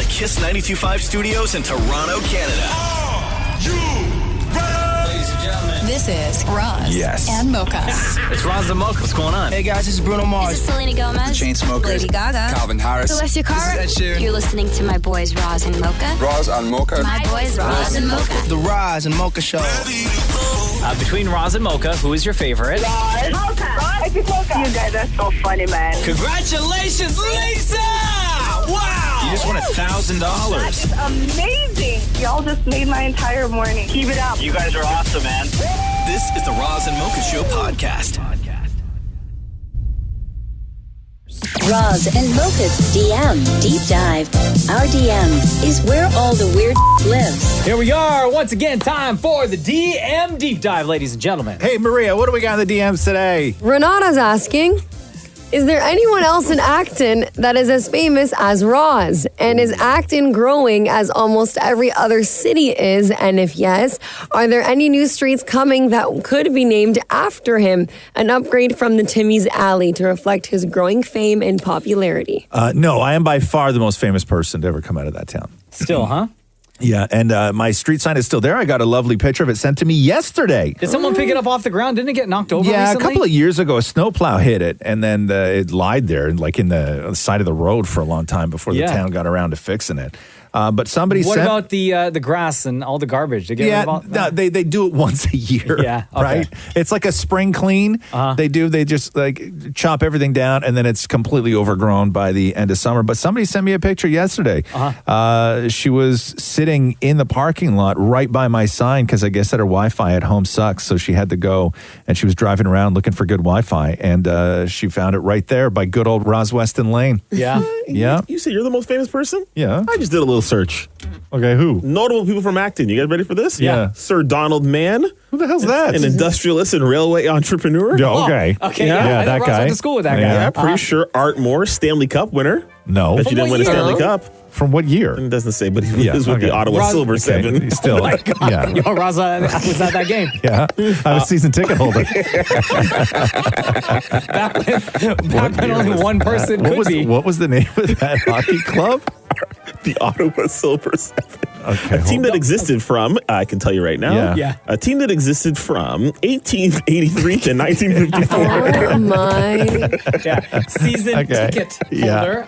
the Kiss 92.5 studios in Toronto, Canada. Are you ready? Ladies and gentlemen, this is Roz and Mocha. it's Roz and Mocha. What's going on? Hey guys, this is Bruno Mars. This is Selena Gomez. The Chainsmokers. Lady Gaga. Calvin Harris. Celestia Cara. This is Ed Sheeran. You're listening to my boys Roz and Mocha. Roz and Mocha. My boys Roz and Mocha. The Roz and Mocha Show. Between Roz and Mocha, who is your favorite? Mocha. Mocha. You guys are so funny, man. Congratulations, Lisa! Wow! You just won $1,000. That is amazing. Y'all just made my entire morning. Keep it up. You guys are awesome, man. This is the Roz and Mocha Show podcast. Roz and Mocha's DM Deep Dive. Our DM is where all the weird lives. Here we are, once again, time for the DM Deep Dive, ladies and gentlemen. Hey, Maria, what do we got in the DMs today? Renata's asking, is there anyone else in Acton that is as famous as Roz? And is Acton growing as almost every other city is? And if yes, are there any new streets coming that could be named after him? An upgrade from the Timmy's Alley to reflect his growing fame and popularity. No, I am by far the most famous person to ever come out of that town. Still, huh? Yeah, and my street sign is still there. I got a lovely picture of it sent to me yesterday. Did someone pick it up off the ground? Didn't it get knocked over recently? A couple of years ago, a snowplow hit it, and then it lied there, like in the side of the road for a long time before the town got around to fixing it. But somebody What sent... about the grass and all the garbage? They get rid of no, they do it once a year. Yeah, okay. Right? It's like a spring clean. They just like chop everything down, and then it's completely overgrown by the end of summer. But somebody sent me a picture yesterday. She was sitting in the parking lot right by my sign because I guess that her Wi-Fi at home sucks, so she had to go, and she was driving around looking for good Wi-Fi, and she found it right there by good old Rosweston Lane. Yeah. Yeah. You say you're the most famous person? Yeah. I just did a little search. Okay, who? Notable people from Acton. You guys ready for this? Yeah. Sir Donald Mann. Who the hell's that? An industrialist and railway entrepreneur. Yeah, okay. Okay, Yeah, that Roz guy. went to school with that guy. Yeah, pretty sure Art Moore, Stanley Cup winner. No. Bet you didn't win a Stanley Cup. From what year? It doesn't say, but he was with the Ottawa Roz- Silver Okay, Seven. Still, yeah. Yo, Roz was at that game. Yeah, I was season ticket holder. Back when only one person could be. What was the name of that hockey club? The Ottawa Silver Seven. Okay, A team that existed from, I can tell you right now, Yeah. a team that existed from 1883 to 1954. Oh my. Season ticket holder.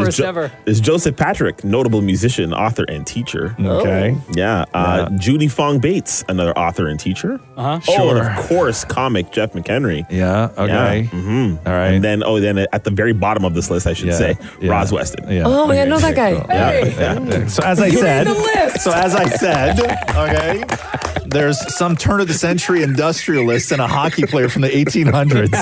First ever. There's Joseph Patrick, notable musician, author, and teacher. Okay. Yeah. Judy Fong Bates, another author and teacher. Sure. And of course, comic Jeff McHenry. Yeah. Okay. Mm-hmm. All right. And then, then at the very bottom of this list, I should say, Roz Weston. Yeah. Oh, yeah, I know that guy. Cool. Yeah. So as I said, okay, there's some turn of the century industrialist and a hockey player from the 1800s.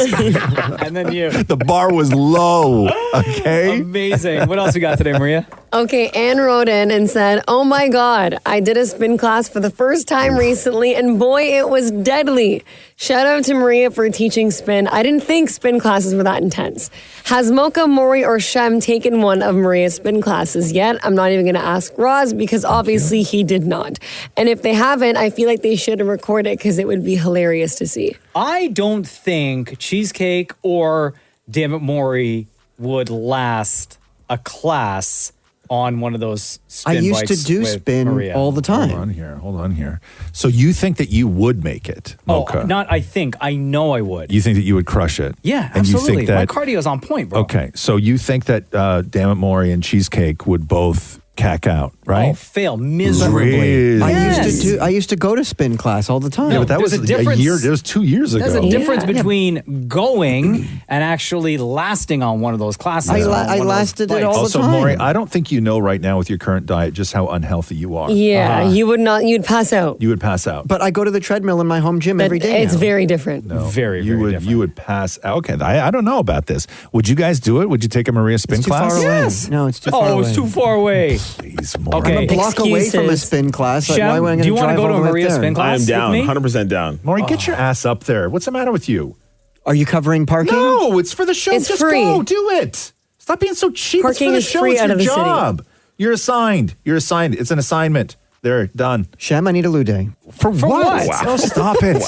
And then you. The bar was low. Okay. Amazing. What else we got today, Maria? Okay, Anne wrote in and said, oh my God, I did a spin class for the first time recently, and boy, it was deadly. Shout out to Maria for teaching spin. I didn't think spin classes were that intense. Has Mocha, Maury, or Shem taken one of Maria's spin classes yet? I'm not even going to ask Roz because obviously he did not. And if they haven't, I feel like they should record it because it would be hilarious to see. I don't think Cheesecake or Dammit Maury would last a class on one of those spin I used bikes to do with spin Maria. all the time. Hold on here. So you think that you would make it, Mocha? Not I think. I know I would. You think that you would crush it? Yeah, and absolutely. You think that, my cardio's on point, bro. Okay, so you think that Dammit Maury and Cheesecake would both cack out, right? Oh, fail miserably. Really? I used to go to spin class all the time. Yeah, but that was There's a difference. a year. It was 2 years ago. There's a difference between going and actually lasting on one of those classes. I lasted it all the Also, time. Maury, I don't think you know right now with your current diet just how unhealthy you are. Yeah, you would not, you'd pass out. You would pass out. But I go to the treadmill in my home gym every day. It's very different. No, very different. You would pass out. Okay, I don't know about this. Would you guys do it? Would you take a Maria spin It's too class? far away. Yes. No, it's too far away. Oh, it's too far away. Please, Maury. Okay. I'm a block away from a spin class. Like, why am I do you want to go to a Maria there? spin class? I am down, with me? 100% down. Maury, get your ass up there. What's the matter with you? Are you covering parking? No, it's for the show. It's Just free. go. Do it. Stop being so cheap. Parking it's is for the show. free It's out your of the city. job. You're assigned. It's an assignment. They're done. Shem, I need a loo day. For what? what? Oh, stop it.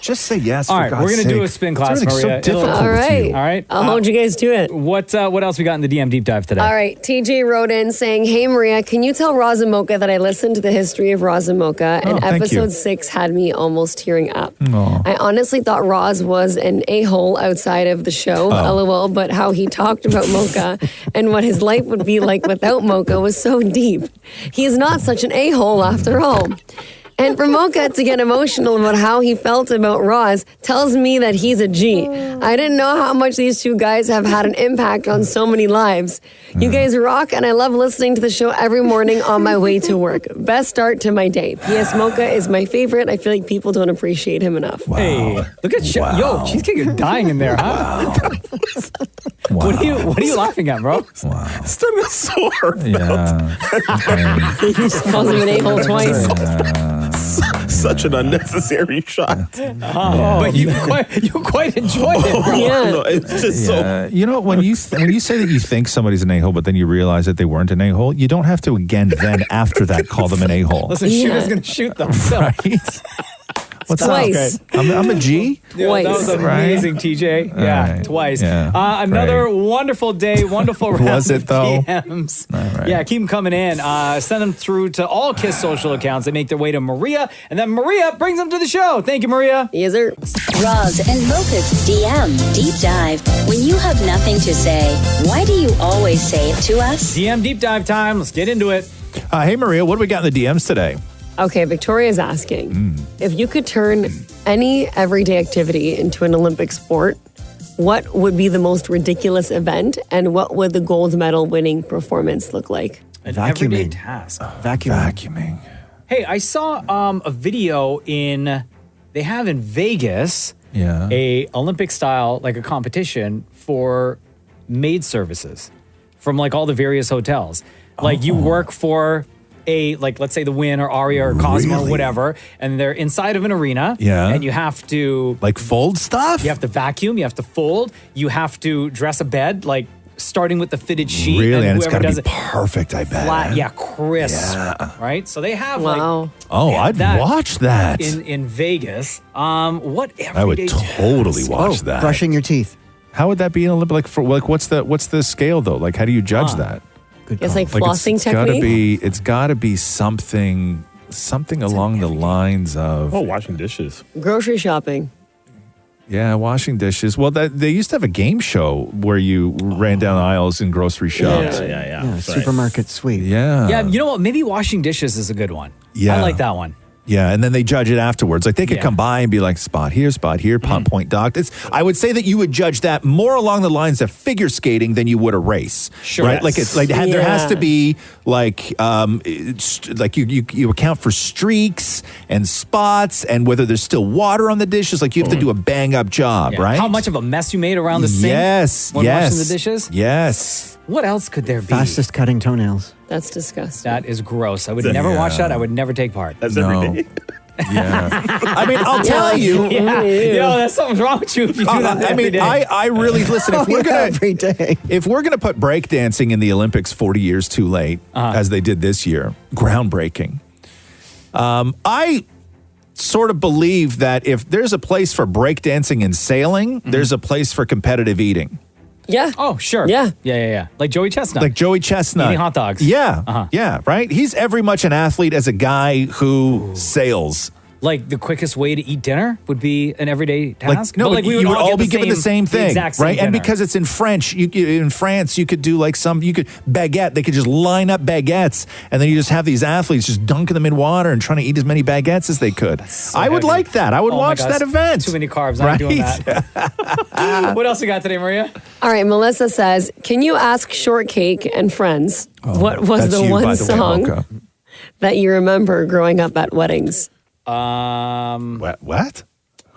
Just say yes. All for right, God's we're going to do a sake. spin class, It's Maria. so difficult All with right. you. All right. I'll hold you guys to it. What else we got in the DM deep dive today? All right. TJ wrote in saying, "Hey, Maria, can you tell Roz and Mocha that I listened to the history of Roz and Mocha and thank you. episode 6 had me almost tearing up. Aw. I honestly thought Roz was an a-hole outside of the show, lol, but how he talked about Mocha and what his life would be like without Mocha was so deep. He is not such an a-hole after all. And for Mocha to get emotional about how he felt about Roz tells me that he's a G. I didn't know how much these two guys have had an impact on so many lives. You guys rock, and I love listening to the show every morning on my way to work. Best start to my day. P.S. Mocha is my favorite. I feel like people don't appreciate him enough." Wow. Hey, look at Yo, Cheesecake is dying in there, huh? Wow. What are you laughing at, bro? Wow. It's done me so heartfelt. Yeah. He just calls him an a-hole twice. Such an unnecessary shot. But you quite enjoyed it, bro. Yeah. No, it's just so. You know, when you say that you think somebody's an a-hole, but then you realize that they weren't an a-hole, you don't have to again then after that call them an a-hole. Listen, shooter's going to shoot them. So. Right? What's Twice. up? I'm a G. Yeah, that was Twice. amazing, TJ. Yeah, right. twice. Yeah. Another wonderful day, wonderful round Was it, of though? DMs. right. Yeah, keep them coming in. Send them through to all KISS social accounts. They make their way to Maria, and then Maria brings them to the show. Thank you, Maria. Yes, sir. Roz and Mocha's DM Deep Dive. When you have nothing to say, why do you always say it to us? DM deep dive time. Let's get into it. Hey, Maria, what do we got in the DMs today? Okay, Victoria's asking, if you could turn any everyday activity into an Olympic sport, what would be the most ridiculous event and what would the gold medal winning performance look like? An Vacuuming. everyday task. Vacuuming. Hey, I saw a video they have in Vegas, Yeah. a Olympic style, like a competition for maid services from like all the various hotels. Like you work for let's say the Wynn or Aria or Cosmo or whatever, and they're inside of an arena. Yeah. And you have to Like fold stuff? you have to vacuum, you have to fold, you have to dress a bed, like starting with the fitted sheet. Really? And it's whoever got to does be it perfect, I bet. flat, yeah, crisp. Yeah. Right? So they have Wow. Oh, they have I'd that watch that. in Vegas. What I would everyday totally task? watch that. Brushing your teeth. How would that be an Olympic? What's the scale though? Like, how do you judge that? Good It's call. like flossing it's gotta technique. be. It's got to be something along the lines of washing dishes. Grocery shopping. washing dishes. Well, they used to have a game show where you ran down aisles in grocery shops. Yeah. Supermarket sweep. Yeah. Yeah, you know what? Maybe washing dishes is a good one. Yeah. I like that one. Yeah, and then they judge it afterwards. Like they could Yeah. come by and be like, spot here, point docked. I would say that you would judge that more along the lines of figure skating than you would a race. Sure. Right? Yes. Like it's like there has to be like you account for streaks and spots and whether there's still water on the dishes. Like you have to do a bang up job, Yeah. right? How much of a mess you made around the sink when washing the dishes? Yes. What else could there be? Fastest cutting toenails. That's disgusting. That is gross. I would never watch that. I would never take part. That's No. every day. Yeah. I mean, I'll tell you. Yeah. Yo, there's something wrong with you if you do that I every mean, day. I really listen. If we're gonna every day. If we're going to put breakdancing in the Olympics 40 years too late, as they did this year, groundbreaking. I sort of believe that if there's a place for breakdancing and sailing, there's a place for competitive eating. Yeah. Oh, sure. Yeah. Yeah. Like Joey Chestnut. Like Joey Chestnut. Eating hot dogs. Yeah. Yeah, right? He's every much an athlete as a guy who sails. Like the quickest way to eat dinner would be an everyday task. No, but we you would all get be given the same thing, exact same right? And dinner. because it's in French, in France, you could do like baguette. They could just line up baguettes, and then you just have these athletes just dunking them in water and trying to eat as many baguettes as they could. so I would heavy. like that. I would Oh my watch God, that event. Too many carbs. I'm not doing that. What else you got today, Maria? All right, Melissa says, can you ask Shortcake and Friends what was That's the you, by one the way, song Mocha. that you remember growing up at weddings? What?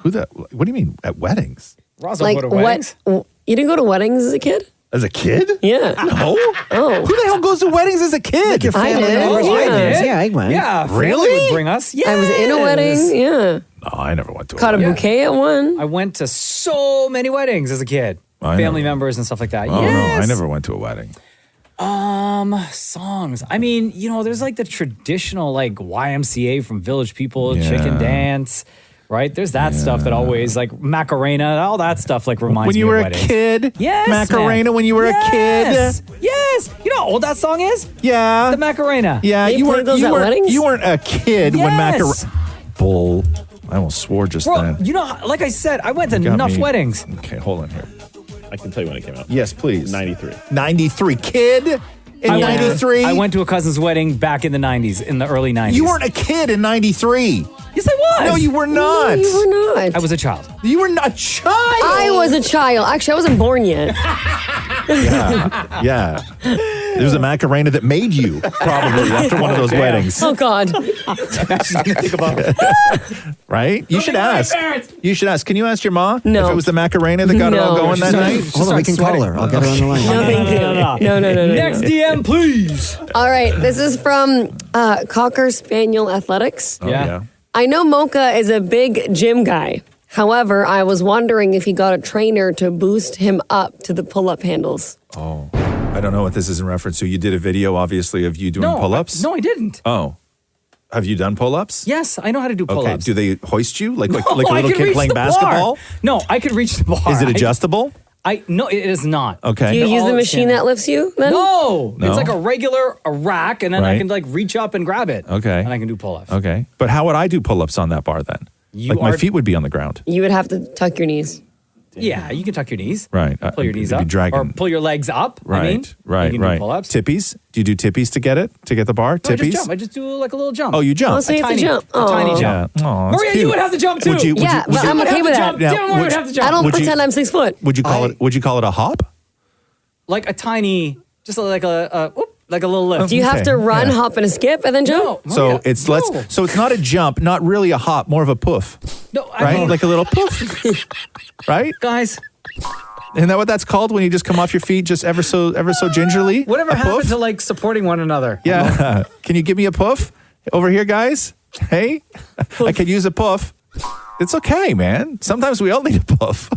What do you mean at weddings? Roz Like go to weddings? what? You didn't go to weddings as a kid? As a kid? Yeah. No. Oh. Who the hell goes to weddings as a kid? Your I family did. members' Oh, I weddings. did. Yeah, I went. Yeah. family Really? would bring us. Yeah. I was in a wedding. Yeah. No, I never went to a Caught a wedding. bouquet at one. I went to so many weddings as a kid. I Family never- members and stuff like that. Oh, yes. no, I never went to a wedding. Songs. I mean, there's like the traditional like YMCA from Village People, Chicken Dance, right? There's that stuff that always like Macarena, all that stuff like reminds me of weddings. When you were a kid? Yes, Macarena man. when you were a kid? Yes. You know how old that song is? Yeah. The Macarena. Yeah, They played those at weddings? You weren't a kid when Yes. Bull. I almost swore just Bro, then. like I said, I went to got enough me. weddings. Okay, hold on here. I can tell you when it came out. Yes, please. 93. 93. Kid in 93? I went to a cousin's wedding back in the 90s, in the early 90s. You weren't a kid in 93. Yes, I was. No, you were not. No, you were not. I was a child. You were not a child. I was a child. Actually, I wasn't born yet. Yeah. There was a Macarena that made you, probably, after one of those weddings. Oh, God. Think about Right? You should ask. You should ask. Can you ask your mom No. if it was the Macarena that got it all No. going that night? Hold on, we can call her. I'll get her on the line. No, thank you. No. Next DM, please. All right. This is from Cocker Spaniel Athletics. Oh, yeah. I know Mocha is a big gym guy. However, I was wondering if he got a trainer to boost him up to the pull-up handles. Oh. I don't know what this is in reference to. You did a video, obviously, of you doing pull-ups? No, I didn't. Oh. Have you done pull-ups? Yes, I know how to do pull-ups. Okay. Do they hoist you like a No, little I can kid reach playing the bar. basketball? No, I could reach the bar. Is it adjustable? No, it is not. Okay. Do you use all the machine that lifts you then? No, No? it's like a rack, and then I Right. can like reach up and grab it. Okay. And I can do pull-ups. Okay. But how would I do pull-ups on that bar then? My feet would be on the ground. You would have to tuck your knees. Yeah, you can tuck your knees. Right. Pull your knees you'd be up. dragging. Or pull your legs up. Right. I mean, right. You can right. do pull-ups. Tippies? Do you do tippies to get the bar? No, I Tippies? just jump. I just do like a little jump. Oh, you jump. Oh, so you have to jump. A tiny jump. Yeah. Oh, that's Maria, cute. you would have to jump too. Would you, Yeah, but I'm okay with that. Yeah, Damn, Maria would have to jump. I don't Would you- pretend I'm 6 foot. Would you call it a hop? Like a tiny, just like a little lift. Do you have Okay, to run, yeah. hop, and a skip, and then jump? No, So Maria, it's no. so it's not a jump, not really a hop, more of a poof, No, I right? mean, Like a little poof, right? guys, Isn't that what that's called when you just come off your feet just ever so gingerly? whatever A happened poof? to like supporting one another? Yeah. Can you give me a poof over here, guys? Hey, I could use a poof. It's okay, man. Sometimes we all need a poof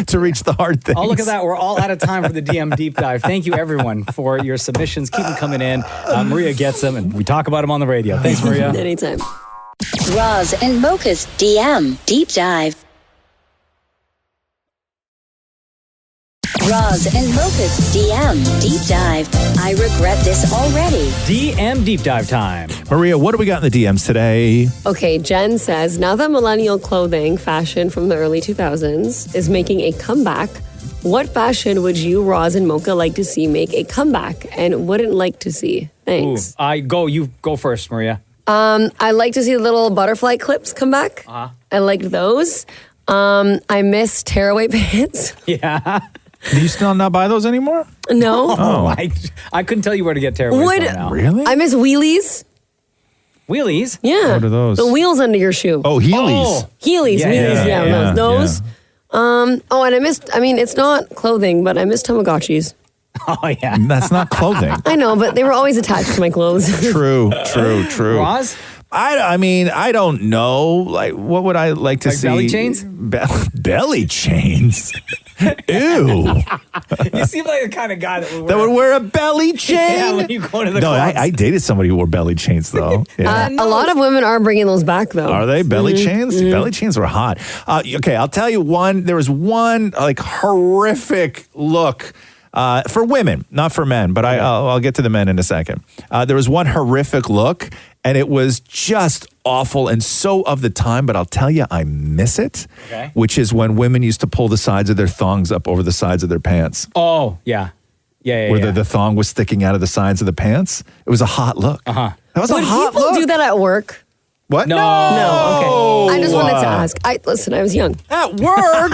to reach the hard things. Oh, look at that. We're all out of time for the DM deep dive. Thank you, everyone, for your submissions. Keep them coming in. Maria gets them, and we talk about them on the radio. Thanks, Maria. Anytime. Roz and Mocha's DM Deep Dive. Roz and Mocha's DM Deep Dive. I regret this already. DM deep dive time. Maria, what do we got in the DMs today? Okay, Jen says, now that millennial clothing fashion from the early 2000s is making a comeback, what fashion would you, Roz and Mocha, like to see make a comeback and wouldn't like to see? Thanks. You go first, Maria. I like to see the little butterfly clips come back. I liked those. I miss tearaway pants. Yeah. Do you still not buy those anymore? No. Oh. I couldn't tell you where to get tearaways Would from now. Really? I miss wheelies. Wheelies? Yeah. What are those? The wheels under your shoe. Oh, Heelys. Heelys, Yeah, wheelies, yeah, yeah, those. And I missed, it's not clothing, but I miss Tamagotchis. Oh, yeah. That's not clothing. I know, but they were always attached to my clothes. True. Roz? I don't know. Like, what would I like to Like see? belly chains? Belly chains? Ew. You seem like the kind of guy that That would wear a belly chain? Yeah, when you go to the No, clubs. I dated somebody who wore belly chains, though. Yeah. A lot of women are bringing those back, though. Are they belly chains? Belly chains were hot. Okay, I'll tell you one. There was one like horrific look for women, not for men, but I'll get to the men in a second. There was one horrific look, and it was just awful and so of the time, but I'll tell you, I miss it, which is when women used to pull the sides of their thongs up over the sides of their pants. Oh, yeah. Yeah. Where the thong was sticking out of the sides of the pants. It was a hot look. That was Would a hot people look. do that at work? What? No. No, okay. I just wanted to ask. Listen, I was young. At work?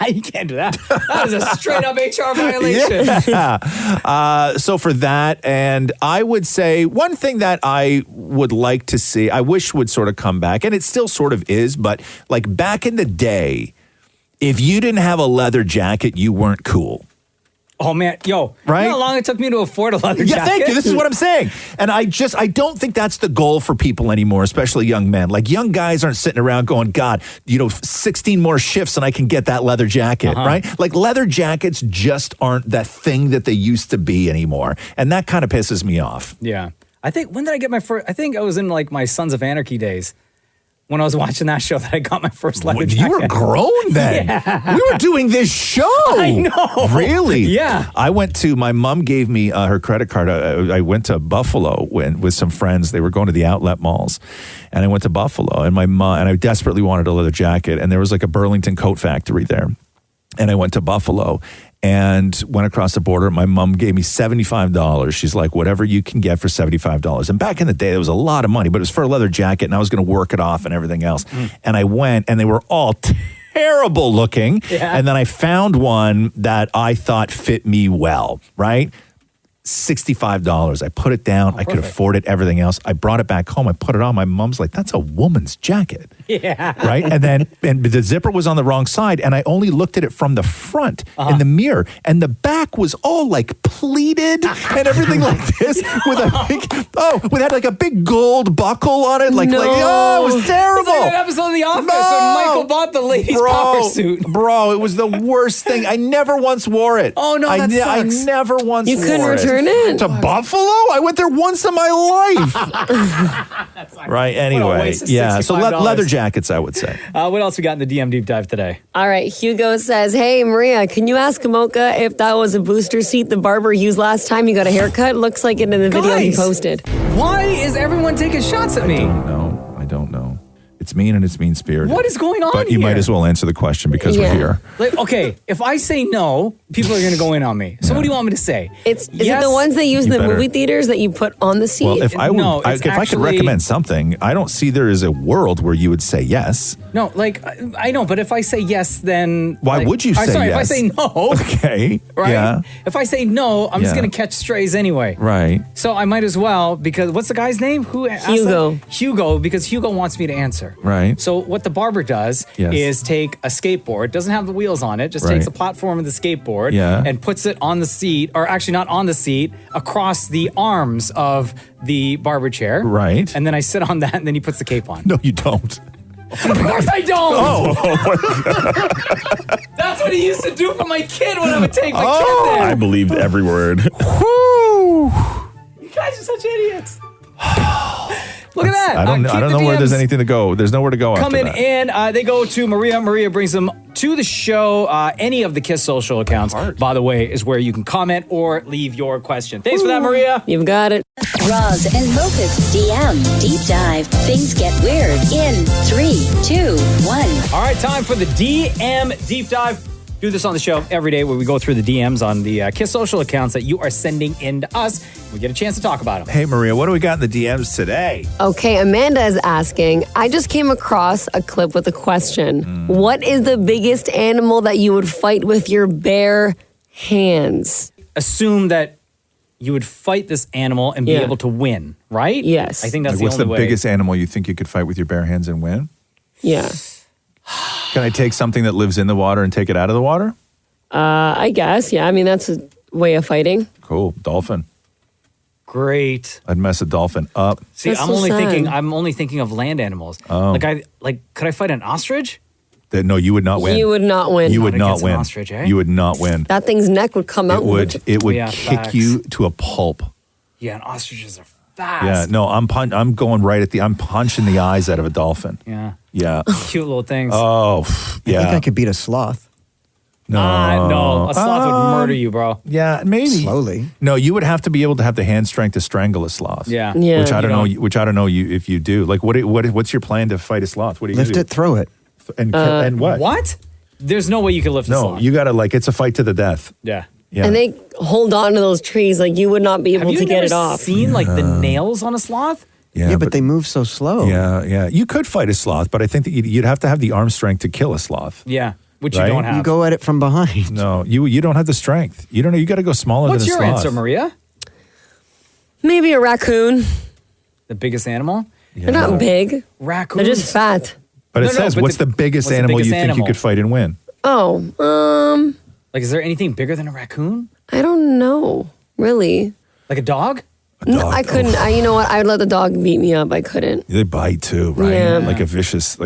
You can't do that. That is a straight up HR violation. Yeah. So for that, and I would say one thing that I would like to see, I wish would sort of come back, and it still sort of is, but like back in the day, if you didn't have a leather jacket, you weren't cool. Oh man, yo, right? You know how long it took me to afford a leather jacket? Yeah, thank you. This is what I'm saying. And I don't think that's the goal for people anymore, especially young men. Like young guys aren't sitting around going, God, 16 more shifts and I can get that leather jacket, right? Like leather jackets just aren't that thing that they used to be anymore. And that kind of pisses me off. Yeah. I think, when did I get my first? I think I was in like my Sons of Anarchy days. When I was watching that show, that I got my first leather jacket. You were grown then. Yeah. We were doing this show. I know. Really? Yeah. My mom gave me her credit card. I went to Buffalo with some friends. They were going to the outlet malls. And I went to Buffalo and I desperately wanted a leather jacket. And there was like a Burlington coat factory there. And I went to Buffalo and went across the border. My mom gave me $75. She's like, whatever you can get for $75. And back in the day, it was a lot of money, but it was for a leather jacket and I was going to work it off and everything else. And I went and they were all terrible looking. Yeah. And then I found one that I thought fit me well, right? $65. I put it down. I could afford it, everything else. I brought it back home. I put it on. My mom's like, that's a woman's jacket. Yeah. Right? And the zipper was on the wrong side. And I only looked at it from the front in the mirror. And the back was all like pleated and everything like this with had like a big gold buckle on it. It was terrible. It's like that episode of The Office when Michael bought the ladies' power suit. Bro, it was the worst thing. I never once wore it. Oh, no, that sucks. I never once wore it. You couldn't return it? To Buffalo? I went there once in my life. Right, anyway. Yeah, so leather jackets, I would say. What else we got in the DM deep dive today? All right, Hugo says, hey, Maria, can you ask Mocha if that was a booster seat the barber used last time he got a haircut? Looks like it in the video he posted. Why is everyone taking shots at me? I don't know. It's mean and it's mean-spirited. What is going on But you might as well answer the question because we're here. Like, okay, if I say no, people are going to go in on me. So what do you want me to say? Is it the ones they use in the movie theaters that you put on the seat? Well, if I could recommend something, I don't see there is a world where you would say yes. No, like, I know, but if I say yes, then... Why would you say yes? If I say no... Okay, right? yeah. If I say no, I'm just going to catch strays anyway. Right. So I might as well, because what's the guy's name? Hugo. Hugo, because Hugo wants me to answer. Right. So what the barber does is take a skateboard, doesn't have the wheels on it, just takes the platform of the skateboard and puts it on the seat, or actually not on the seat, across the arms of the barber chair. Right. And then I sit on that and then he puts the cape on. No, you don't. Of course I don't. Oh my God. That's what he used to do for my kid when I would take my kid there. I believed every word. Whew. You guys are such idiots. Look at that. I don't know where there's anything to go. There's nowhere to go after Coming that. in, they go to Maria. Maria brings them to the show. Any of the KISS social accounts, by the way, is where you can comment or leave your question. Thanks for that, Maria. You've got it. Roz and Mocha's DM Deep Dive. Things get weird in 3, 2, 1. All right, time for the DM Deep Dive. Do this on the show every day where we go through the DMs on the KISS social accounts that you are sending in to us. We get a chance to talk about them. Hey, Maria, what do we got in the DMs today? Okay, Amanda is asking, I just came across a clip with a question. What is the biggest animal that you would fight with your bare hands? Assume that you would fight this animal and be able to win, right? Yes. I think that's What's the only way. What's the biggest animal you think you could fight with your bare hands and win? Yeah. Can I take something that lives in the water and take it out of the water? I guess, yeah. I mean, that's a way of fighting. Cool. Dolphin. Great. I'd mess a dolphin up. See, That's I'm so only sad. thinking of land animals. Oh. Could I fight an ostrich? No, you would not win. You would not win. You would not against an win. ostrich, eh? You would not win. That thing's neck would come out. It would Yeah, kick facts. you to a pulp. Yeah, and ostriches are fast. Yeah, no, I'm going right at I'm punching the eyes out of a dolphin. Yeah. Yeah. Cute little things. Oh, yeah. I think I could beat a sloth. No. A sloth would murder you, bro. Yeah, maybe. Slowly. No, you would have to be able to have the hand strength to strangle a sloth. Yeah. Yeah. Which I don't know. Which I don't know if you do. Like, what's your plan to fight a sloth? What do you Lift do? it, throw it. And what? What? There's no way you could lift a No, sloth. you gotta it's a fight to the death. Yeah. Yeah. And they hold on to those trees like you would not be able to get it off. Seen like the nails on a sloth? Yeah, but they move so slow. Yeah. You could fight a sloth, but I think that you'd have to have the arm strength to kill a sloth. Yeah, which Right? you don't have. You go at it from behind. No, you don't have the strength. You don't know. You got to go smaller What's than a your sloth. answer, Maria? Maybe a raccoon. The biggest animal? Yeah. They're not big. Raccoons? They're just fat. But it No, says, but what's the biggest what's the animal biggest you think you animal? could fight and win? Oh, Like, is there anything bigger than a raccoon? I don't know, really. Like a dog? No, I couldn't. You know what? I'd let the dog beat me up. I couldn't. They bite too, right? Yeah. Like a vicious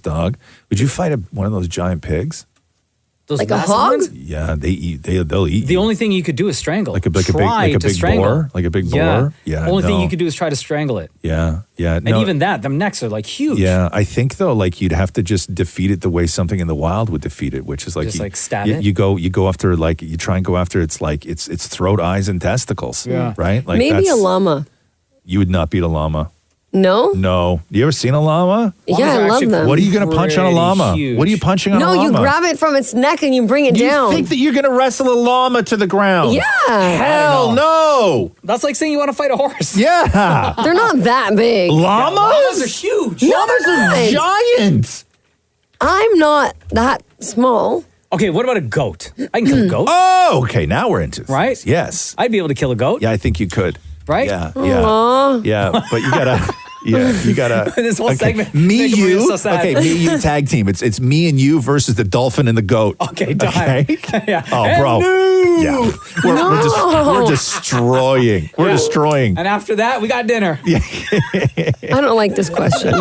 dog. Would you fight one of those giant pigs? Those Like a massive hog? ones? Yeah, they'll eat. The only thing you could do is strangle. Like a big strangle. boar? Like a big boar? Yeah, Only thing no. you could do is try to strangle it. Yeah. And even that, them necks are like huge. Yeah, I think though, like you'd have to just defeat it the way something in the wild would defeat it, which is like Just, you, like, stab you, it? You go after like you try and go after its like its throat, eyes, and testicles. Yeah. Right. Like Maybe a that's- llama. You would not beat a llama. No? No. You ever seen a llama? Yeah, I love them. What are you going to punch on a pretty llama? huge. What are you punching on a No, llama? you grab it from its neck and you bring it You down. think that you're going to wrestle a llama to the ground? Yeah. Hell no. That's like saying you want to fight a horse. Yeah. They're not that big. Llamas? Llamas are huge. Llamas are giant. I'm not that small. Okay, what about a goat? I can kill a goat. Oh, okay. Now we're into this. Right? Yes. I'd be able to kill a goat. Yeah, I think you could. Right? Yeah. Aw. Yeah, but you gotta. Yeah, you gotta. This whole segment Me, making me you. so sad. Okay, me, you tag team. It's me and you versus the dolphin and the goat. Okay, done. Okay. Yeah. Oh, And bro. no. Yeah. We're destroying. We're destroying. And after that, we got dinner. I don't like this question.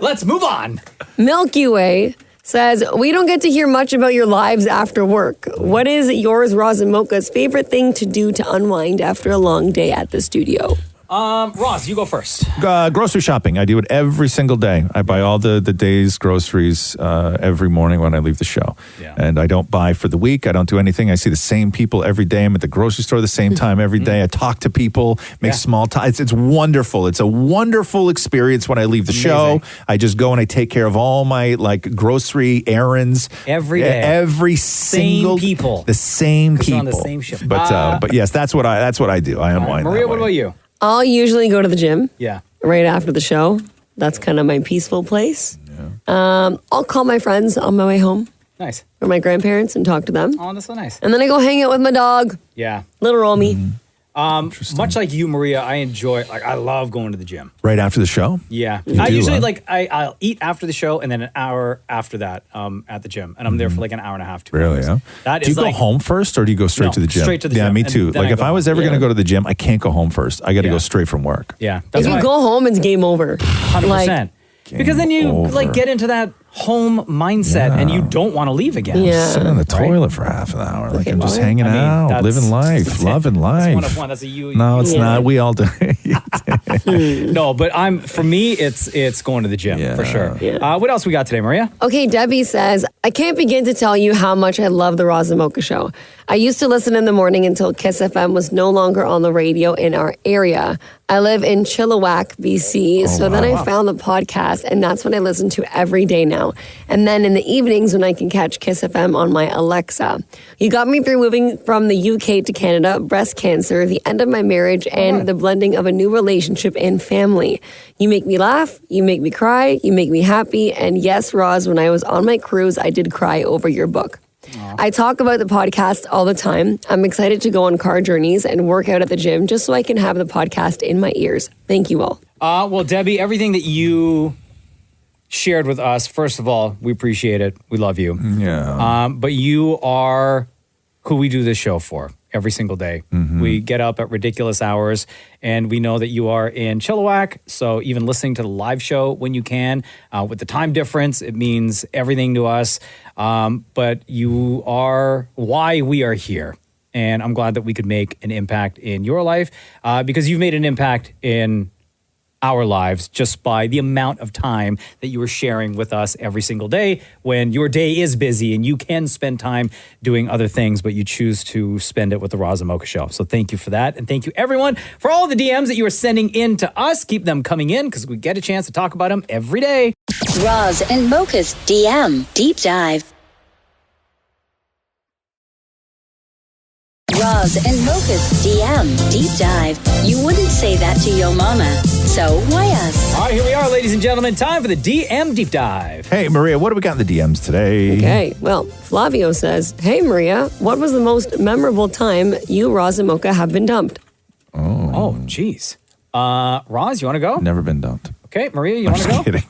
Let's move on. Milky Way says, we don't get to hear much about your lives after work. What is yours, Roz and Mocha's favorite thing to do to unwind after a long day at the studio? Roz, you go first. Grocery shopping. I do it every single day. I buy all the day's groceries every morning when I leave the show. Yeah. And I don't buy for the week. I don't do anything. I see the same people every day. I'm at the grocery store the same time every day. I talk to people, make small time. It's wonderful. It's a wonderful experience when I leave the show. I just go and I take care of all my like grocery errands. Every day. Every single people. The same 'Cause people. they're on the same shift. But yes, that's what I do. I unwind. Maria, that what way. about you? I'll usually go to the gym Yeah. right after the show. That's kind of my peaceful place. I'll call my friends on my way home Nice. or my grandparents and talk to them. Oh, that's so nice. And then I go hang out with my dog, Yeah. little Romy. Much like you, Maria, I love going to the gym. Right after the show? Yeah. You I do, usually huh? I'll eat after the show and then an hour after that at the gym. And I'm there for like an hour and a half, 2 Really? hours. Yeah. That Do you is go like, home first, or do you go straight No, to the gym? straight to the yeah, gym, me and too. then Like I if go I was home. ever Yeah. going to go to the gym, I can't go home first. I got to Yeah. go straight from work. Yeah. If That's you why go home, it's game over. 100%. Like, Because then you like get into that home mindset and you don't want to leave again. Yeah. Sit on the toilet for half an hour. Like I'm just well, hanging I mean, out, that's- living life, loving life. That's one of one. That's a you. No, it's Yeah. not. We all do. No, but for me, it's going to the gym Yeah. for sure. Yeah. What else we got today, Maria? Okay, Debbie says, I can't begin to tell you how much I love the Roz and Mocha show. I used to listen in the morning until Kiss FM was no longer on the radio in our area. I live in Chilliwack, BC, so then I found the podcast, and that's what I listen to every day now. And then in the evenings when I can catch Kiss FM on my Alexa. You got me through moving from the UK to Canada, breast cancer, the end of my marriage, and the blending of a new relationship and family. You make me laugh, you make me cry, you make me happy, and yes, Roz, when I was on my cruise, I did cry over your book. I talk about the podcast all the time. I'm excited to go on car journeys and work out at the gym just so I can have the podcast in my ears. Thank you all. Well, Debbie, everything that you shared with us, first of all, we appreciate it. We love you. Yeah. But you are who we do this show for every single day. We get up at ridiculous hours, and we know that you are in Chilliwack. So even listening to the live show when you can, with the time difference, it means everything to us. But you are why we are here. And I'm glad that we could make an impact in your life because you've made an impact in our lives just by the amount of time that you are sharing with us every single day when your day is busy and you can spend time doing other things, but you choose to spend it with the Roz and Mocha show. So thank you for that. And thank you everyone for all the DMs that you are sending in to us. Keep them coming in because we get a chance to talk about them every day. Roz and Mocha's DM Deep Dive. Roz and Mocha's DM Deep Dive. You wouldn't say that to your mama, so why us? All right, here we are, ladies and gentlemen. Time for the DM Deep Dive. Hey, Maria, what do we got in the DMs today? Okay, well, Flavio says, hey, Maria, what was the most memorable time you, Roz, and Mocha have been dumped? Oh, geez. Roz, you want to go? Never been dumped. Okay, Maria, you want to go? Kidding.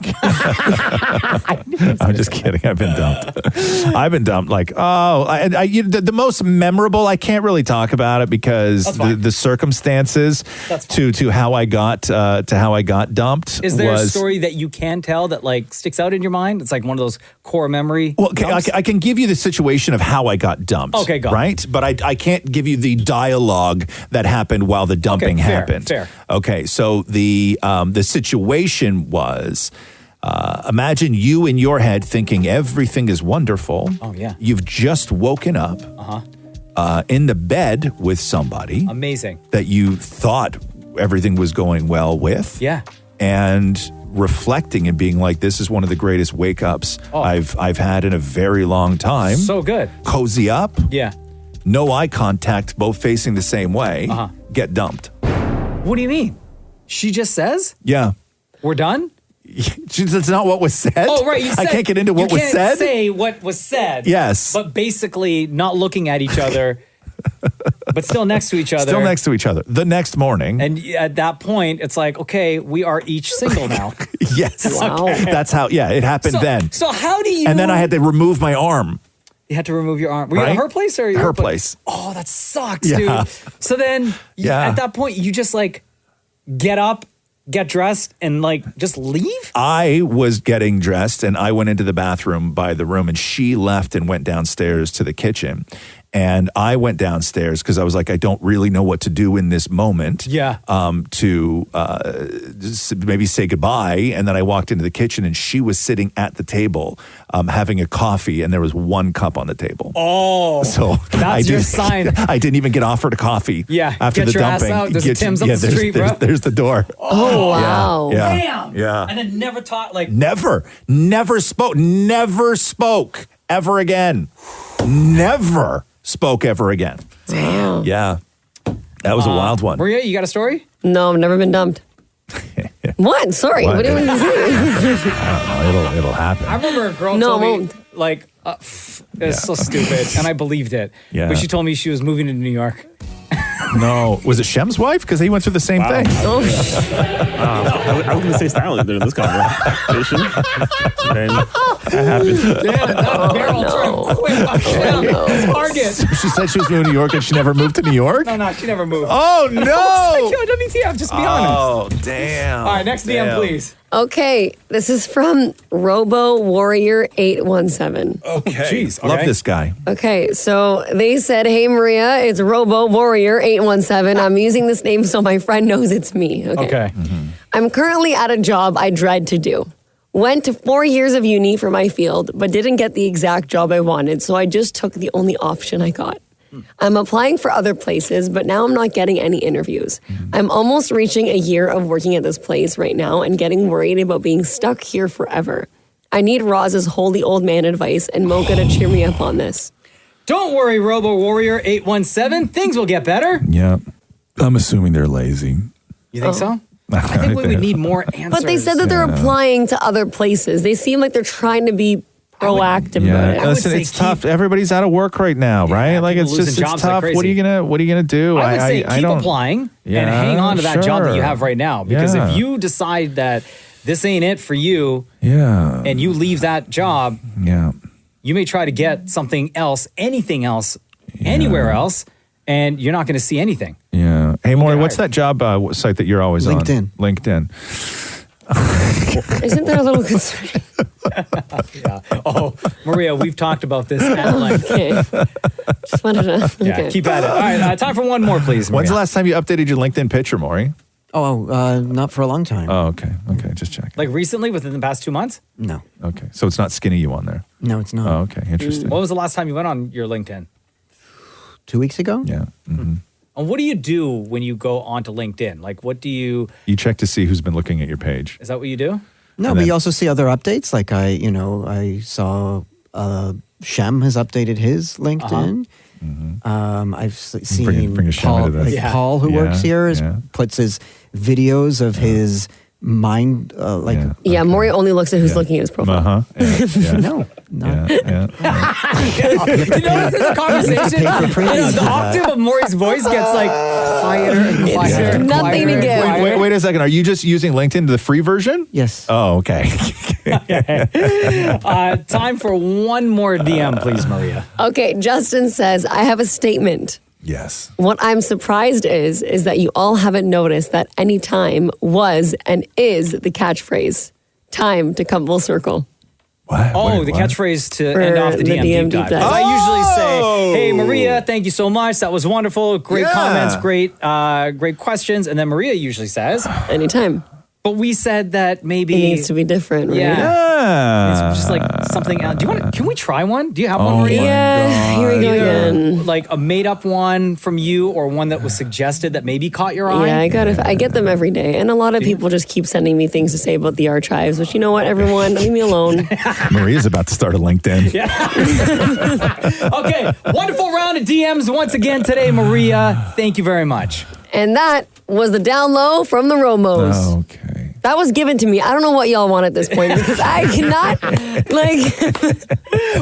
I'm just kidding. I've been dumped. Like, the most memorable. I can't really talk about it because the circumstances to how I got dumped. Is there a story that you can tell that like sticks out in your mind? It's like one of those core memory. Well, I can give you the situation of how I got dumped. Okay, go. Right, but I can't give you the dialogue that happened while the dumping happened. Fair. Okay, so the situation was, imagine you in your head thinking everything is wonderful. Oh, yeah. You've just woken up in the bed with somebody. Amazing. That you thought everything was going well with. Yeah. And reflecting and being like, this is one of the greatest wake-ups I've had in a very long time. So good. Cozy up. Yeah. No eye contact, both facing the same way. Get dumped. What do you mean? She just says? Yeah. We're done? That's not what was said. Oh, right. You said, I can't get into what was said. You can't say what was said. Yes. But basically not looking at each other, but still next to each other. Still next to each other. The next morning. And at that point, it's like, okay, we are each single now. Yes. Wow. Okay. That's how, it happened then. So how do you... And then I had to remove my arm. You had to remove your arm. Were you at her place or your Her place? Oh, that sucks, Yeah. dude. So then at that point, you just like get up, get dressed, and like just leave? I was getting dressed and I went into the bathroom by the room and she left and went downstairs to the kitchen. And I went downstairs because I was like, I don't really know what to do in this moment. Yeah. To maybe say goodbye. And then I walked into the kitchen and she was sitting at the table having a coffee and there was one cup on the table. Oh. So that's your sign. I didn't even get offered a coffee. Yeah. After Get the your ass dumping. out. There's a Tim's up the street, bro. There's the door. Oh, wow. Yeah. Damn. Yeah. And then never taught like... Never spoke ever again. Never spoke ever again. Damn. Yeah. That was a wild one. Maria, you got a story? No, I've never been dumped. What? Sorry. What do you want to say? I don't know. It'll happen. I remember a girl told me, like, it's so stupid, and I believed it. Yeah. But she told me she was moving to New York. No. Was it Shem's wife? Because he went through the same thing. Oh, I was going to say silent during this conversation. And that happened. Damn, that barrel turned quick. Target. She said she was moving to New York and she never moved to New York? No, she never moved. Oh, no. WTF, just be honest. Oh, damn. All right, next DM, please. okay. This is from Robo Warrior 817. Okay. Jeez, Love okay. this guy. Okay, so they said, hey, Maria, it's Robo Warrior 817. I'm using this name so my friend knows it's me. Okay. I'm currently at a job I dread to do. Went to 4 years of uni for my field, but didn't get the exact job I wanted, so I just took the only option I got. I'm applying for other places, but now I'm not getting any interviews. I'm almost reaching a year of working at this place right now and getting worried about being stuck here forever. I need Roz's holy old man advice and Mocha to cheer me up on this. Don't worry, Robo Warrior 817. Things will get better. Yeah. I'm assuming they're lazy. You think so? I think we would need more answers. But they said that they're applying to other places. They seem like they're trying to be proactive about it. Listen, it's tough. Everybody's out of work right now, right? Like it's people just losing it's jobs like tough. crazy. What are you gonna do? I would say keep applying and hang on to that job that you have right now. Because if you decide that this ain't it for you, and you leave that job, you may try to get something else, anything else, anywhere else, and you're not going to see anything. Yeah. Hey, Maury, what's that job site that you're always LinkedIn. on? LinkedIn. Isn't that a little concerning? Yeah. Oh, Maria, we've talked about this at length. Okay. Just wanted to. Yeah, keep at it. All right, time for one more, please, Maria. When's the last time you updated your LinkedIn picture, Maury? Not for a long time. Oh, okay. Okay, just checking. Like recently, within the past 2 months? No. Okay, so it's not skinny you on there? No, it's not. Oh, okay, interesting. When was the last time you went on your LinkedIn? 2 weeks ago? Yeah. Mm-hmm. And what do you do when you go onto LinkedIn? Like, what do you... You check to see who's been looking at your page. Is that what you do? No, but you also see other updates. Like I saw Shem has updated his LinkedIn. I've seen bring a Shem Paul, into this. Paul, who works here, puts his videos of his mind, Yeah, Maury only looks at who's looking at his profile. No. You notice in the conversation, the octave of Maury's voice gets like quieter and quieter. It's nothing to give. Wait a second. Are you just using LinkedIn, the free version? Yes. Oh, okay. Time for one more DM, please, Maria. Okay, Justin says, I have a statement. Yes. What I'm surprised is that you all haven't noticed that any time was and is the catchphrase. Time to come full circle. What? Oh, the catchphrase to end off the DM deep dive. dive. I usually say, hey, Maria, thank you so much. That was wonderful. Great comments, great questions. And then Maria usually says, anytime. But we said that maybe it needs to be different, right? Yeah. It's just like something else. Can we try one? Do you have one, Maria? Yeah, here we go again. Like a made up one from you or one that was suggested that maybe caught your eye? Yeah, I get them every day. And a lot of people just keep sending me things to say about the archives, which you know what, everyone, leave me alone. Maria's about to start a LinkedIn. Yeah. Okay, wonderful round of DMs once again today, Maria. Thank you very much. And that was the down low from the Romos. Okay. That was given to me. I don't know what y'all want at this point because I cannot,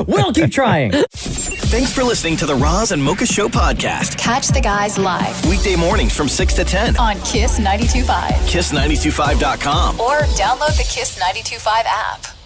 We'll keep trying. Thanks for listening to the Roz and Mocha Show podcast. Catch the guys live Weekday mornings from 6 to 10. on Kiss 92.5 Kiss925.com. or download the Kiss 92.5 app.